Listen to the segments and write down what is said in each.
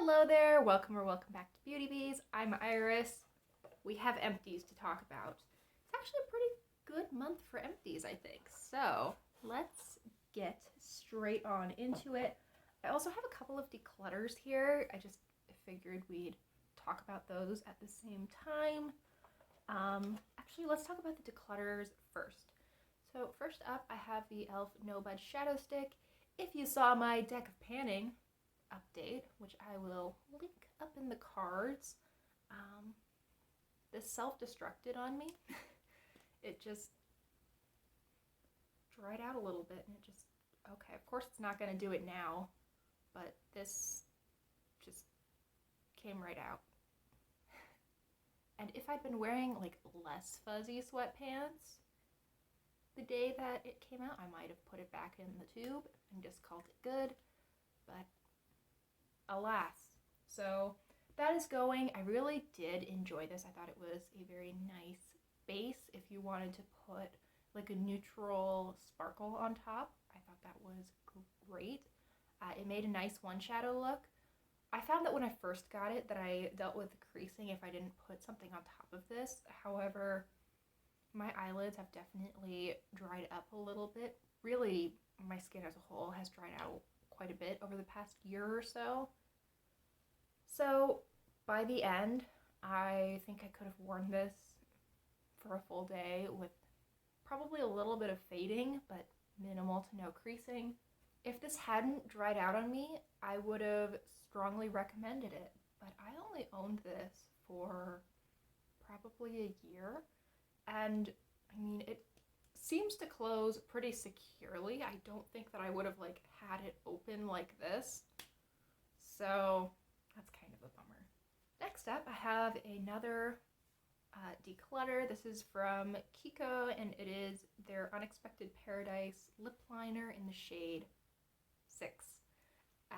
Hello there, welcome or welcome back to Beauty Bees. I'm Iris. We have Empties to talk about. It's actually a pretty good month for Empties, I think. So let's get straight on into it. I also have a couple of declutters here. I just figured we'd talk about those at the same time. Actually, let's talk about the declutters first. So first up, I have the e.l.f. No Budge Shadow Stick. If you saw my deck of panning update, which I will link up in the cards, this self-destructed on me. It just dried out a little bit and it just, okay, of course it's not going to do it now, but this just came right out. And if I'd been wearing like less fuzzy sweatpants the day that it came out, I might have put it back in the tube and just called it good, but alas. So that is going. I really did enjoy this. I thought it was a very nice base if you wanted to put like a neutral sparkle on top. I thought that was great. It made a nice one shadow look. I found that when I first got it that I dealt with creasing if I didn't put something on top of this. However, my eyelids have definitely dried up a little bit. Really, my skin as a whole has dried out quite a bit over the past year or so. So by the end, I think I could have worn this for a full day with probably a little bit of fading, but minimal to no creasing. If this hadn't dried out on me, I would have strongly recommended it, but I only owned this for probably a year, and I mean, it seems to close pretty securely. I don't think that I would have like had it open like this, so that's kind of a bummer. Next up, I have another declutter. This is from Kiko, and it is their Unexpected Paradise lip liner in the shade 6.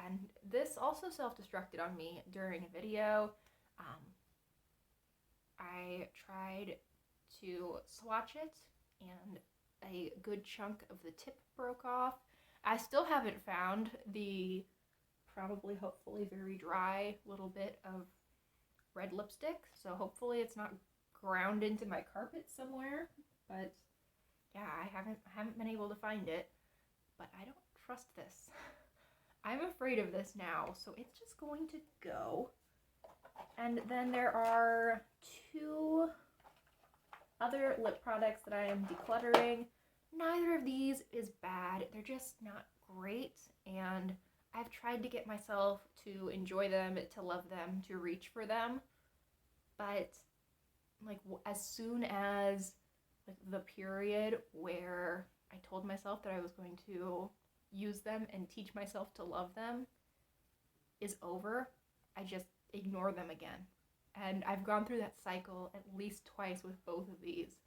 And this also self-destructed on me during a video. I tried to swatch it, and a good chunk of the tip broke off. I still haven't found the probably, hopefully, very dry little bit of red lipstick, so hopefully it's not ground into my carpet somewhere, but yeah, I haven't been able to find it, but I don't trust this. I'm afraid of this now, so it's just going to go. And then there are 2 other lip products that I am decluttering. Neither of these is bad, they're just not great, and I've tried to get myself to enjoy them, to love them, to reach for them, but like as soon as like the period where I told myself that I was going to use them and teach myself to love them is over, I just ignore them again. And I've gone through that cycle at least twice with both of these.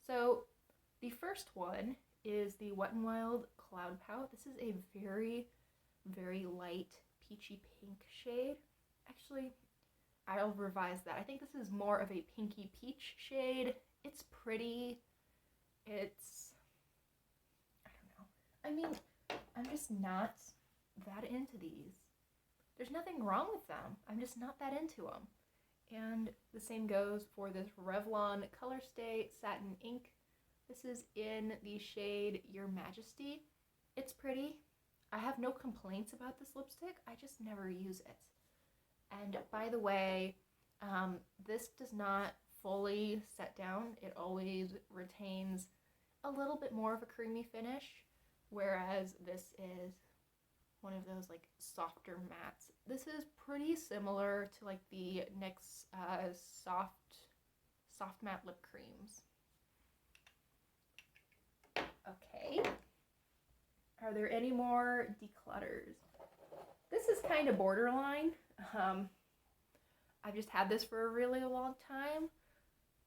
So the first one is the Wet n Wild Cloud Pout. This is a very, very light peachy pink shade. Actually, I'll revise that. I think this is more of a pinky peach shade. It's pretty. It's, I don't know. I mean, I'm just not that into these. There's nothing wrong with them. I'm just not that into them. And the same goes for this Revlon Color Stay Satin Ink. This is in the shade Your Majesty. It's pretty. I have no complaints about this lipstick. I just never use it. And by the way, this does not fully set down. It always retains a little bit more of a creamy finish, whereas this is one of those like softer mattes. This is pretty similar to like the NYX soft matte lip creams. Okay. Are there any more declutters? This is kind of borderline. I've just had this for a really long time.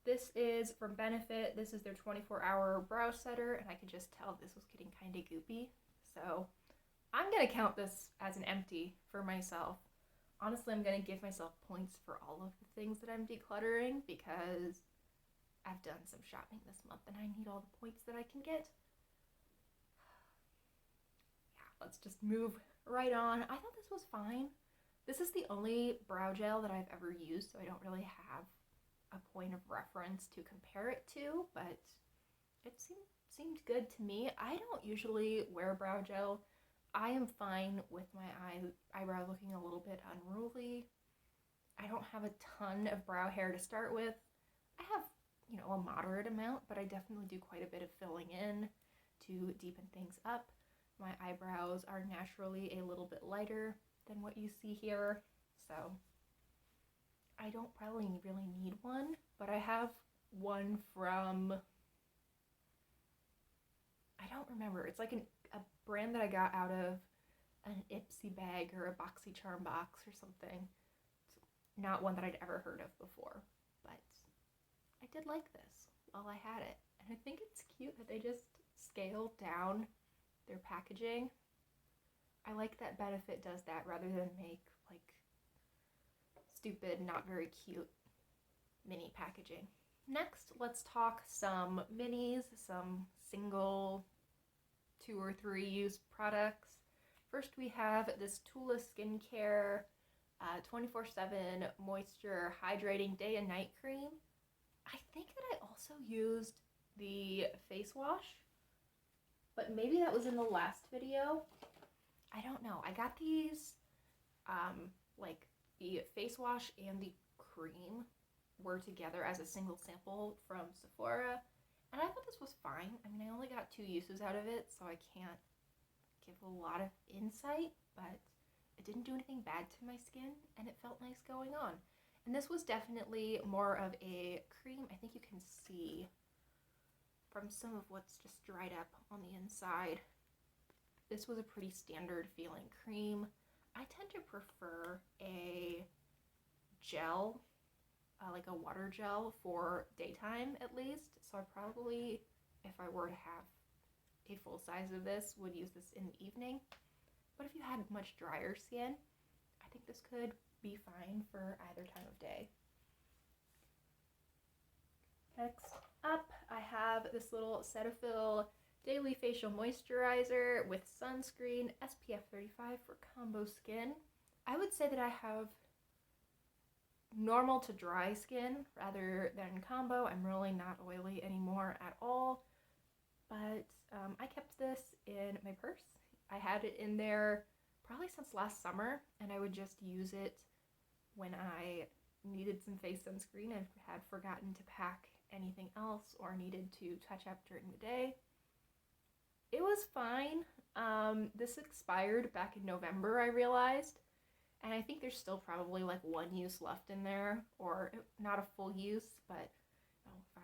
This is from Benefit. This is their 24-hour brow setter, and I could just tell this was getting kind of goopy. So I'm going to count this as an empty for myself. Honestly, I'm going to give myself points for all of the things that I'm decluttering because I've done some shopping this month and I need all the points that I can get. Yeah, let's just move right on. I thought this was fine. This is the only brow gel that I've ever used, so I don't really have a point of reference to compare it to, but it seemed good to me. I don't usually wear brow gel. I am fine with my eyebrow looking a little bit unruly. I don't have a ton of brow hair to start with. I have, a moderate amount, but I definitely do quite a bit of filling in to deepen things up. My eyebrows are naturally a little bit lighter than what you see here, so I don't probably really need one, but I have one from, I don't remember, it's like a brand that I got out of an Ipsy bag or a BoxyCharm box or something. It's not one that I'd ever heard of before, but I did like this while I had it. And I think it's cute that they just scaled down their packaging. I like that Benefit does that rather than make like stupid, not very cute mini packaging. Next, let's talk some minis, some single 2 or 3 use products. First, we have this Tula Skincare 24/7 Moisture Hydrating Day and Night Cream. I think that I also used the face wash, but maybe that was in the last video. I don't know. I got these, like the face wash and the cream were together as a single sample from Sephora, and I thought this was fine. I mean, I only got 2 uses out of it, so I can't give a lot of insight, but it didn't do anything bad to my skin, and it felt nice going on. And this was definitely more of a cream. I think you can see from some of what's just dried up on the inside. This was a pretty standard feeling cream. I tend to prefer a gel, like a water gel for daytime at least. So I probably, if I were to have a full size of this, would use this in the evening. But if you had much drier skin, I think this could be fine for either time of day. Next up, I have this little Cetaphil Daily Facial Moisturizer with sunscreen, SPF 35 for combo skin. I would say that I have normal to dry skin rather than combo. I'm really not oily anymore at all, but I kept this in my purse. I had it in there probably since last summer, and I would just use it when I needed some face sunscreen and had forgotten to pack anything else or needed to touch up during the day. It was fine. This expired back in November, I realized, and I think there's still probably like 1 use left in there, or not a full use, but if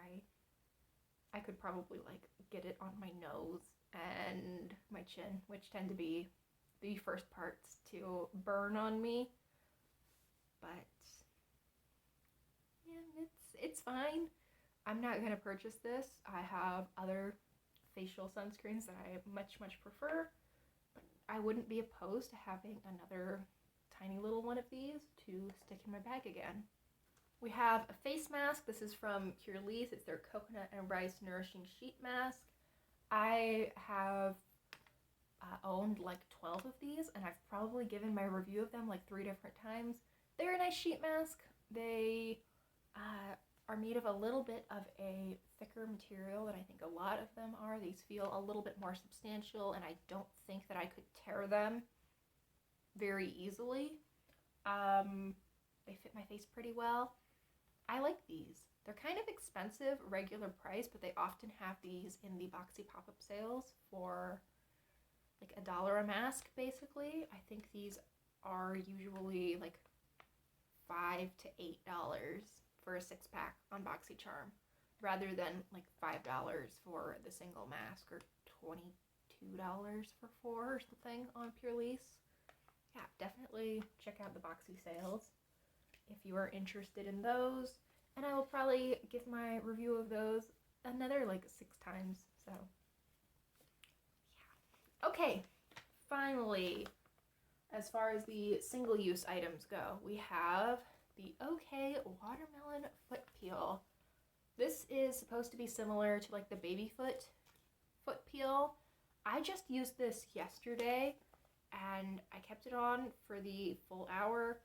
I could probably like get it on my nose and my chin, which tend to be the first parts to burn on me. But yeah, it's fine. I'm not gonna purchase this. I have other facial sunscreens that I much prefer, but I wouldn't be opposed to having another tiny little one of these to stick in my bag again. We have a face mask. This is from Curelease. It's their Coconut and Rice Nourishing Sheet Mask. I have owned like 12 of these, and I've probably given my review of them like 3 different times. They're a nice sheet mask. They are made of a little bit of a thicker material than I think a lot of them are. These feel a little bit more substantial, and I don't think that I could tear them very easily. They fit my face pretty well. I like these. They're kind of expensive, regular price, but they often have these in the Boxy pop-up sales for like $1 a mask, basically. I think these are usually like $5 to $8 for a 6-pack on BoxyCharm, rather than like $5 for the single mask or $22 for 4 or something on Curelease. Yeah, definitely check out the Boxy sales if you are interested in those. And I will probably give my review of those another like 6 times. So yeah. Okay, finally, as far as the single-use items go, we have the OK Watermelon Foot Peel. This is supposed to be similar to like the baby foot peel. I just used this yesterday, and I kept it on for the full hour.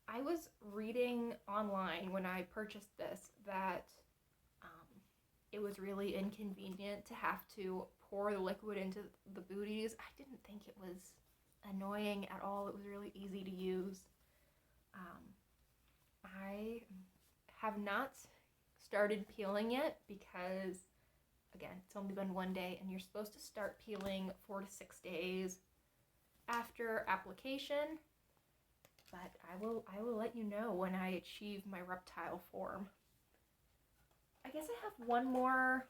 I was reading online when I purchased this that it was really inconvenient to have to pour the liquid into the booties. I didn't think it was annoying at all. It was really easy to use. I have not started peeling it because, again, it's only been 1 day, and you're supposed to start peeling 4 to 6 days after application. But I will let you know when I achieve my reptile form. I guess I have one more.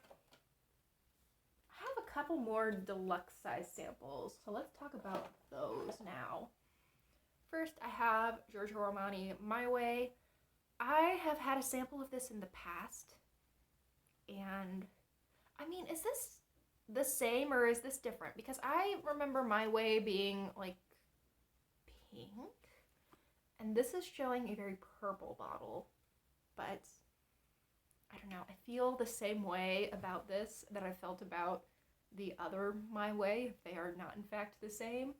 I have a couple more deluxe size samples, so let's talk about those now. First, I have Giorgio Armani My Way. I have had a sample of this in the past, and I mean, is this the same or is this different? Because I remember My Way being like pink, and this is showing a very purple bottle, but I don't know. I feel the same way about this that I felt about the other My Way, if they are not in fact the same.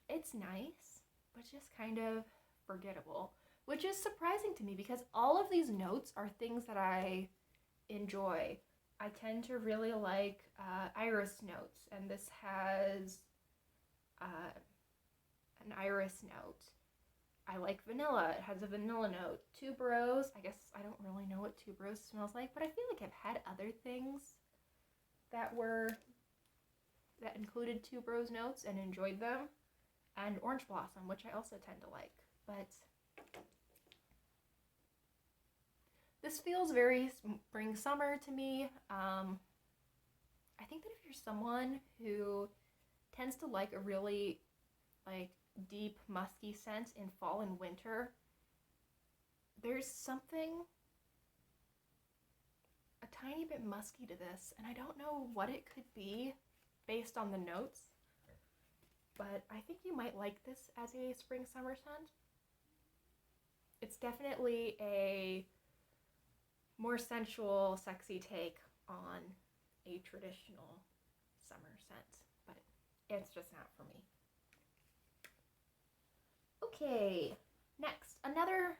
It's nice, but just kind of forgettable, which is surprising to me because all of these notes are things that I enjoy. I tend to really like iris notes, and this has an iris note. I like vanilla. It has a vanilla note. Tuberose. I guess I don't really know what tuberose smells like, but I feel like I've had other things that included tuberose notes and enjoyed them. And orange blossom, which I also tend to like. But this feels very spring summer to me. I think that if you're someone who tends to like a really like deep musky scent in fall and winter, there's something a tiny bit musky to this, and I don't know what it could be based on the notes, but I think you might like this as a spring summer scent. It's definitely a more sensual, sexy take on a traditional summer scent, but it's just not for me. Okay, next, another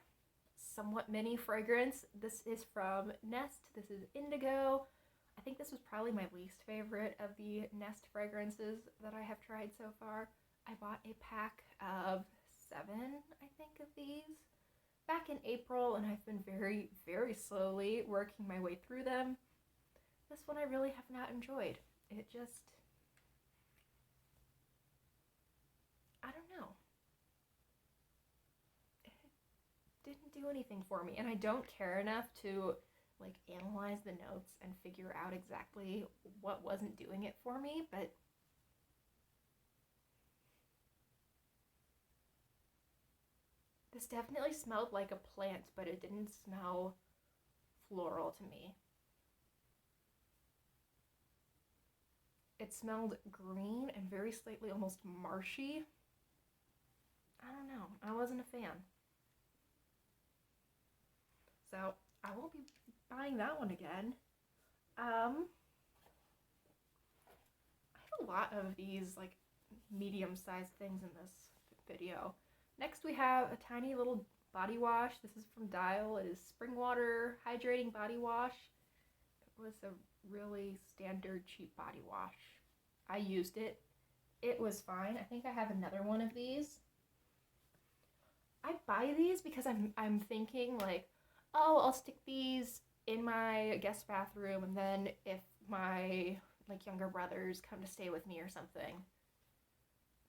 somewhat mini fragrance. This is from Nest. This is Indigo. I think this was probably my least favorite of the Nest fragrances that I have tried so far. I bought a pack of 7, I think, of these back in April, and I've been very, very slowly working my way through them. This one I really have not enjoyed. It just, I don't know. It didn't do anything for me, and I don't care enough to like analyze the notes and figure out exactly what wasn't doing it for me, but this definitely smelled like a plant, but it didn't smell floral to me. It smelled green and very slightly almost marshy. I don't know. I wasn't a fan. So I won't be buying that one again. I have a lot of these like medium-sized things in this video. Next we have a tiny little body wash. This is from Dial. It is Spring Water Hydrating Body Wash. It was a really standard cheap body wash. I used it. It was fine. I think I have another one of these. I buy these because I'm thinking like, oh, I'll stick these in my guest bathroom, and then if my like younger brothers come to stay with me or something,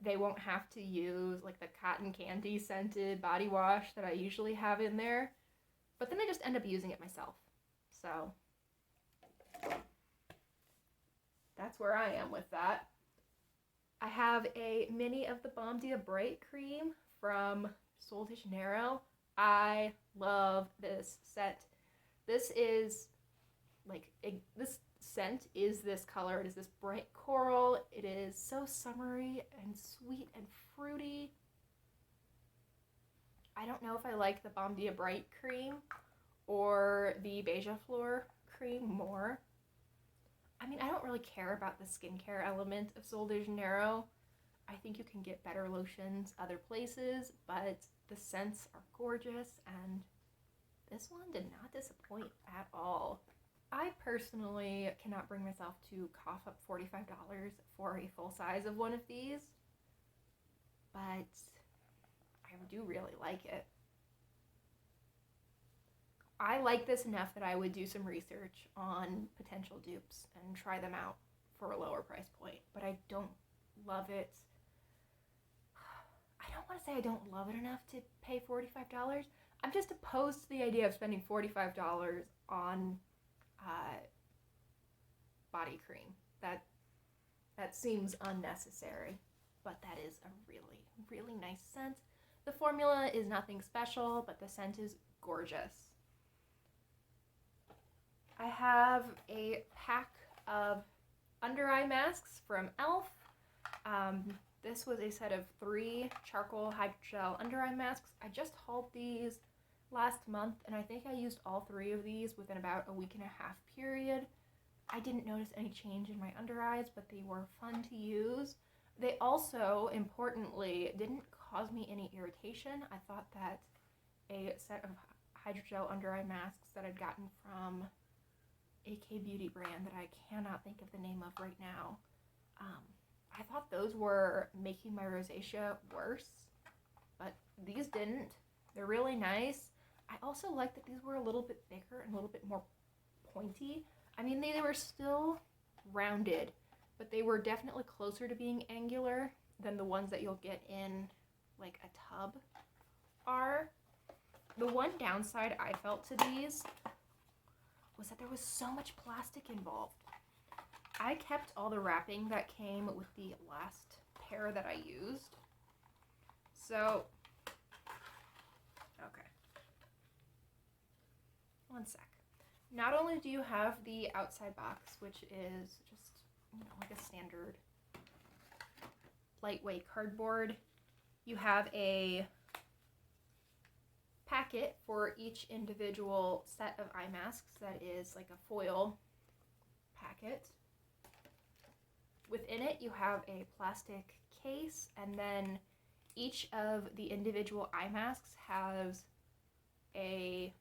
they won't have to use like the cotton candy scented body wash that I usually have in there. But then I just end up using it myself. So that's where I am with that. I have a mini of the Balm Dia Bright Cream from Sol de Janeiro. I love this scent. This is like this scent is this color. It is this bright coral. It is so summery and sweet and fruity. I don't know if I like the Balm Dia Bright Cream or the Beija Flor cream more. I mean, I don't really care about the skincare element of Sol de Janeiro. I think you can get better lotions other places, but the scents are gorgeous, and this one did not disappoint at all. I personally cannot bring myself to cough up $45 for a full size of one of these, but I do really like it. I like this enough that I would do some research on potential dupes and try them out for a lower price point, but I don't love it. I don't want to say I don't love it enough to pay $45. I'm just opposed to the idea of spending $45 on body cream. That seems unnecessary, but that is a really, really nice scent. The formula is nothing special, but the scent is gorgeous. I have a pack of under eye masks from e.l.f. This was a set of 3 charcoal hydrogel under eye masks. I just hauled these last month, and I think I used all 3 of these within about a week and a half period. I didn't notice any change in my under eyes, but they were fun to use. They also, importantly, didn't cause me any irritation. I thought that a set of hydrogel under eye masks that I'd gotten from a K-beauty brand that I cannot think of the name of right now, I thought those were making my rosacea worse, but these didn't. They're really nice. I also like that these were a little bit bigger and a little bit more pointy. I mean, they were still rounded, but they were definitely closer to being angular than the ones that you'll get in like a tub are. The one downside I felt to these was that there was so much plastic involved. I kept all the wrapping that came with the last pair that I used. So, okay. One sec. Not only do you have the outside box, which is just, like a standard lightweight cardboard, you have a packet for each individual set of eye masks that is like a foil packet. Within it, you have a plastic case, and then each of the individual eye masks has a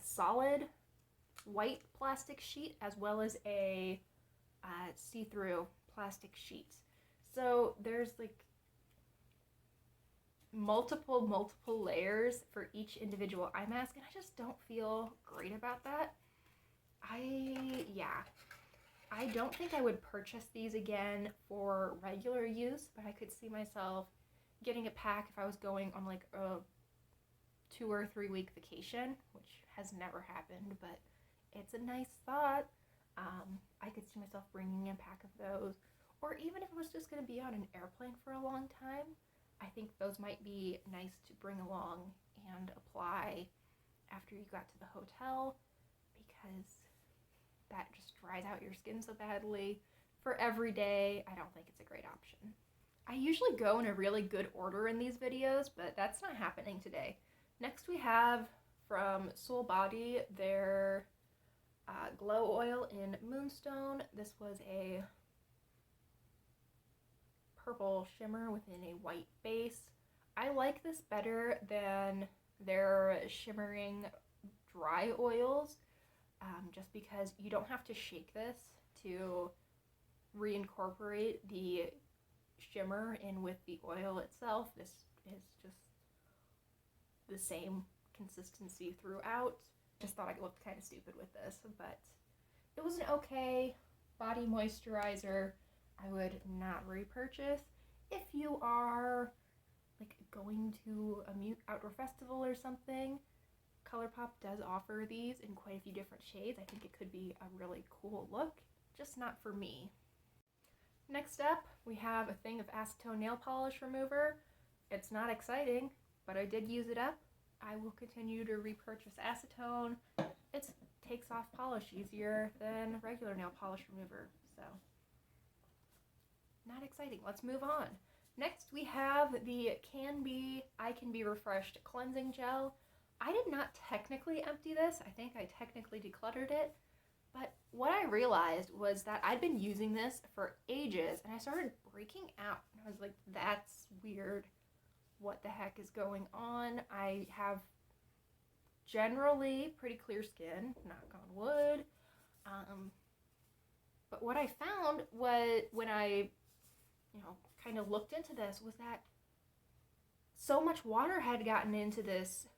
solid white plastic sheet as well as a see-through plastic sheet. So there's like multiple layers for each individual eye mask, and I just don't feel great about that. I don't think I would purchase these again for regular use, but I could see myself getting a pack if I was going on like a 2 or 3 week vacation, which has never happened, but it's a nice thought. I could see myself bringing a pack of those, or even if it was just going to be on an airplane for a long time, I think those might be nice to bring along and apply after you got to the hotel, because that just dries out your skin so badly. For every day, I don't think it's a great option. I usually go in a really good order in these videos, but that's not happening today. Next we have from Soul Body their glow oil in Moonstone. This was a purple shimmer within a white base. I like this better than their shimmering dry oils, just because you don't have to shake this to reincorporate the shimmer in with the oil itself. This is just the same consistency throughout. Just thought I looked kind of stupid with this, but it was an okay body moisturizer. I would not repurchase. If you are like going to a outdoor festival or something, ColourPop does offer these in quite a few different shades. I think it could be a really cool look, just not for me. Next up, we have a thing of acetone nail polish remover. It's not exciting, but I did use it up. I will continue to repurchase acetone. It takes off polish easier than regular nail polish remover, so not exciting. Let's move on. Next, we have the I Can Be Refreshed Cleansing Gel. I did not technically empty this. I think I technically decluttered it. But what I realized was that I'd been using this for ages and I started breaking out. And I was like, that's weird. What the heck is going on? I have generally pretty clear skin, knock on wood. But what I found was when I, kind of looked into this was that so much water had gotten into this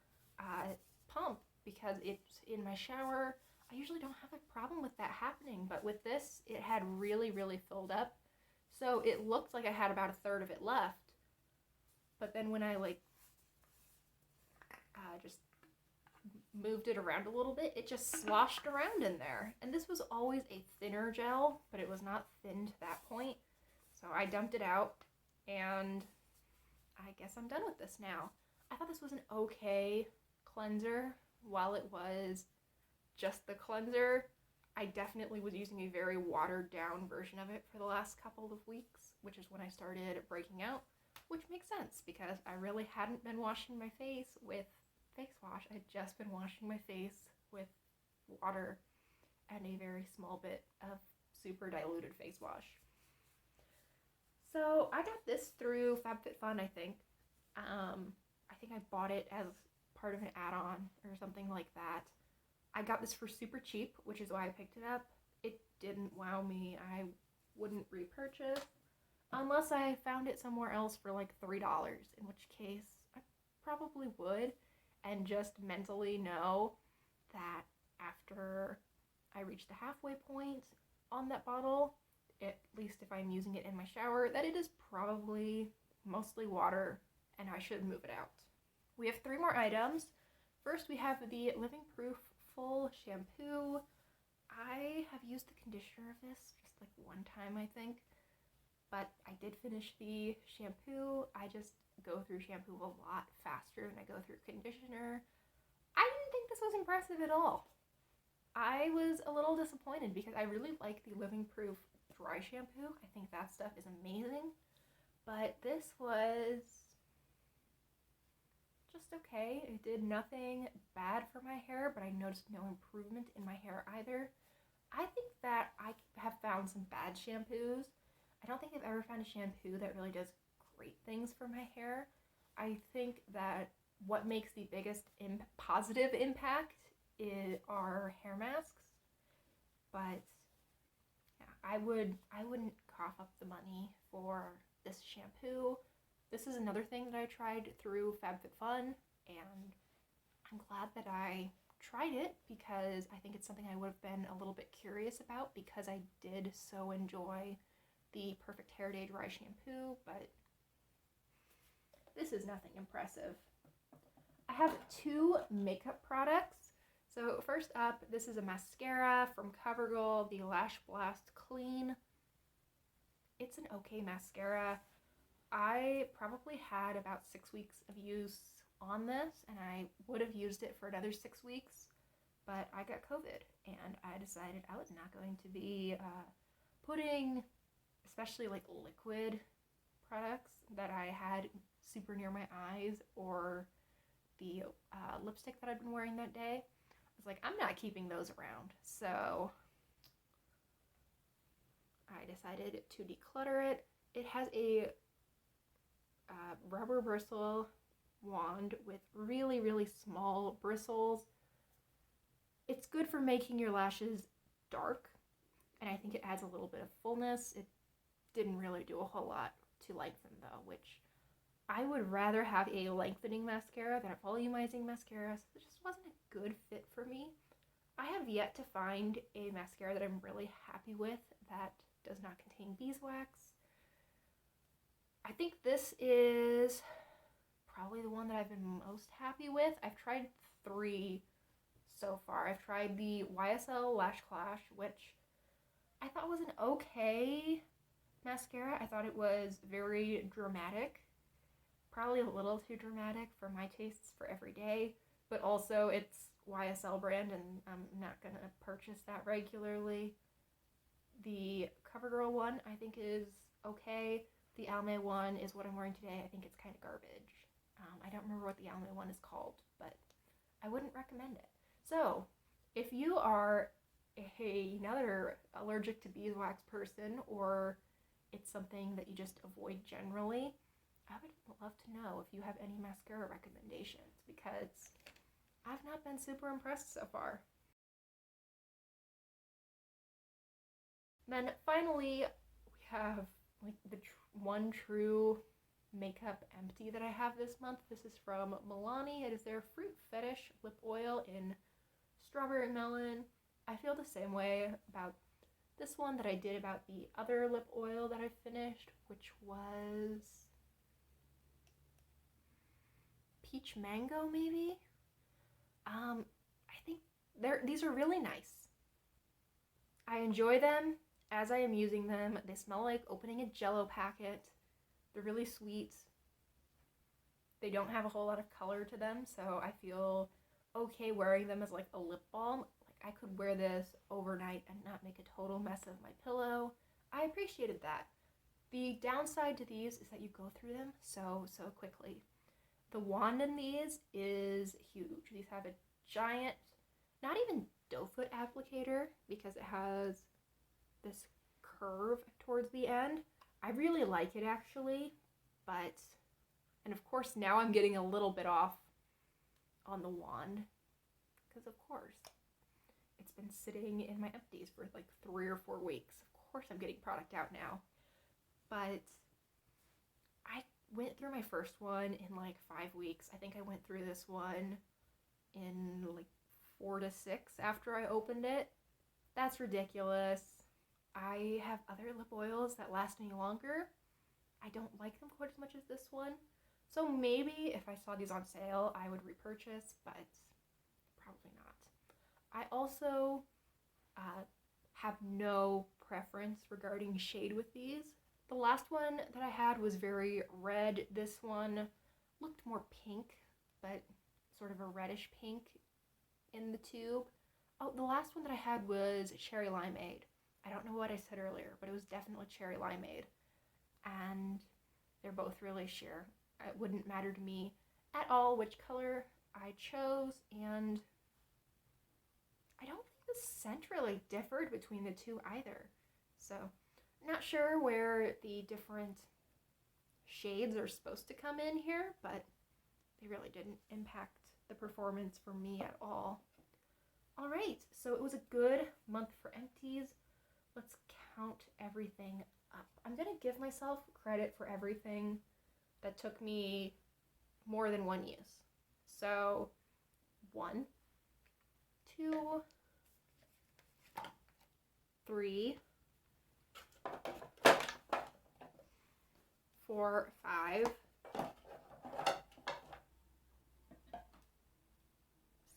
pump because it's in my shower. I usually don't have a problem with that happening, but with this, it had really, really filled up. So it looked like I had about a third of it left. But then when I just moved it around a little bit, it just sloshed around in there. And this was always a thinner gel, but it was not thin to that point. So I dumped it out, and I guess I'm done with this now. I thought this was an okay cleanser. While it was just the cleanser, I definitely was using a very watered down version of it for the last couple of weeks, which is when I started breaking out, which makes sense because I really hadn't been washing my face with face wash. I had just been washing my face with water and a very small bit of super diluted face wash. So I got this through FabFitFun, I think. I think I bought it as part of an add-on or something like that. I got this for super cheap, which is why I picked it up. It didn't wow me. I wouldn't repurchase unless I found it somewhere else for like $3, in which case I probably would, and just mentally know that after I reach the halfway point on that bottle, at least if I'm using it in my shower, that it is probably mostly water and I should move it out. We have 3 more items. First, we have the Living Proof Full Shampoo. I have used the conditioner of this just like one time, I think, but I did finish the shampoo. I just go through shampoo a lot faster than I go through conditioner. I didn't think this was impressive at all. I was a little disappointed because I really like the Living Proof dry shampoo. I think that stuff is amazing, but this was just okay. It did nothing bad for my hair, but I noticed no improvement in my hair either. I think that I have found some bad shampoos. I don't think I've ever found a shampoo that really does great things for my hair. I think that what makes the biggest positive impact are hair masks, but yeah, I wouldn't cough up the money for this shampoo. This is another thing that I tried through FabFitFun, and I'm glad that I tried it because I think it's something I would have been a little bit curious about because I did so enjoy the Perfect Hair Day dry shampoo, but this is nothing impressive. I have 2 makeup products. So first up, this is a mascara from Covergirl, the Lash Blast Clean. It's an okay mascara. I probably had about 6 weeks of use on this, and I would have used it for another 6 weeks, but I got COVID, and I decided I was not going to be putting, especially like liquid products that I had super near my eyes or the lipstick that I'd been wearing that day. I was like, I'm not keeping those around, so I decided to declutter it. It has a rubber bristle wand with really, really small bristles. It's good for making your lashes dark, and I think it adds a little bit of fullness. It didn't really do a whole lot to lengthen though, which I would rather have a lengthening mascara than a volumizing mascara, so it just wasn't a good fit for me. I have yet to find a mascara that I'm really happy with that does not contain beeswax. I think this is probably the one that I've been most happy with. I've tried 3 so far. I've tried the YSL Lash Clash, which I thought was an okay mascara. I thought it was very dramatic. Probably a little too dramatic for my tastes for every day, but also it's YSL brand and I'm not going to purchase that regularly. The CoverGirl one I think is okay. The Almay one is what I'm wearing today. I think it's kind of garbage. I don't remember what the Almay one is called, but I wouldn't recommend it. So, if you are another allergic to beeswax person, or it's something that you just avoid generally, I would love to know if you have any mascara recommendations, because I've not been super impressed so far. Then finally, we have like the one true makeup empty that I have this month. This is from Milani. It is their Fruit Fetish lip oil in strawberry melon. I feel the same way about this one that I did about the other lip oil that I finished, which was peach mango, maybe. I think these are really nice. I enjoy them as I am using them. They smell like opening a Jell-O packet. They're really sweet. They don't have a whole lot of color to them, so I feel okay wearing them as like a lip balm. Like I could wear this overnight and not make a total mess of my pillow. I appreciated that. The downside to these is that you go through them so quickly. The wand in these is huge. These have a giant, not even doe foot applicator, because it has this curve towards the end. I really like it actually, but, and of course now I'm getting a little bit off on the wand, because of course it's been sitting in my empties for like 3 or 4 weeks. Of course I'm getting product out now, but I went through my first one in like 5 weeks. I think I went through this one in like 4 to 6 after I opened it. That's ridiculous. I have other lip oils that last me longer. I don't like them quite as much as this one. So maybe if I saw these on sale, I would repurchase, but probably not. I also have no preference regarding shade with these. The last one that I had was very red. This one looked more pink, but sort of a reddish pink in the tube. Oh, the last one that I had was cherry limeade. I don't know what I said earlier, but it was definitely cherry limeade. And they're both really sheer. It wouldn't matter to me at all which color I chose, and I don't think the scent really differed between the two either. So, not sure where the different shades are supposed to come in here, but they really didn't impact the performance for me at all. Alright, so it was a good month for empties. Let's count everything up. I'm going to give myself credit for everything that took me more than one use. So, 1, 2, 3, 4, 5,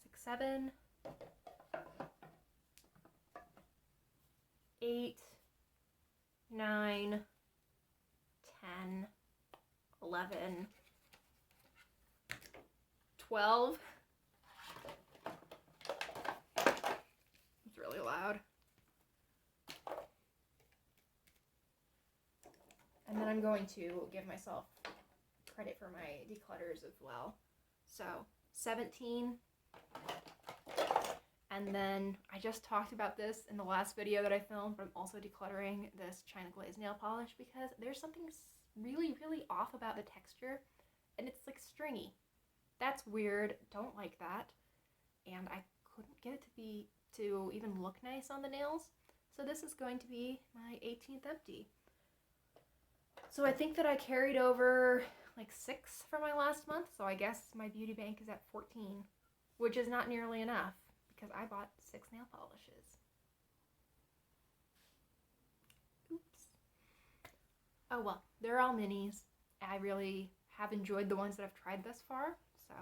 6, 7, 8, 9, 10, 11, 12. It's really loud. And then I'm going to give myself credit for my declutters as well. So 17. And then I just talked about this in the last video that I filmed, but I'm also decluttering this China Glaze nail polish because there's something really off about the texture, and it's like stringy. That's weird. Don't like that. And I couldn't get it to even look nice on the nails. So this is going to be my 18th empty. So I think that I carried over like 6 from my last month, so I guess my beauty bank is at 14, which is not nearly enough because I bought 6 nail polishes. Oops. Oh well, they're all minis. I really have enjoyed the ones that I've tried thus far, so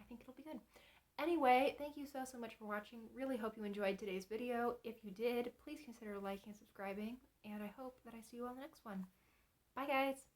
I think it'll be good. Anyway, thank you so much for watching. Really hope you enjoyed today's video. If you did, please consider liking and subscribing, and I hope that I see you on the next one. Bye guys!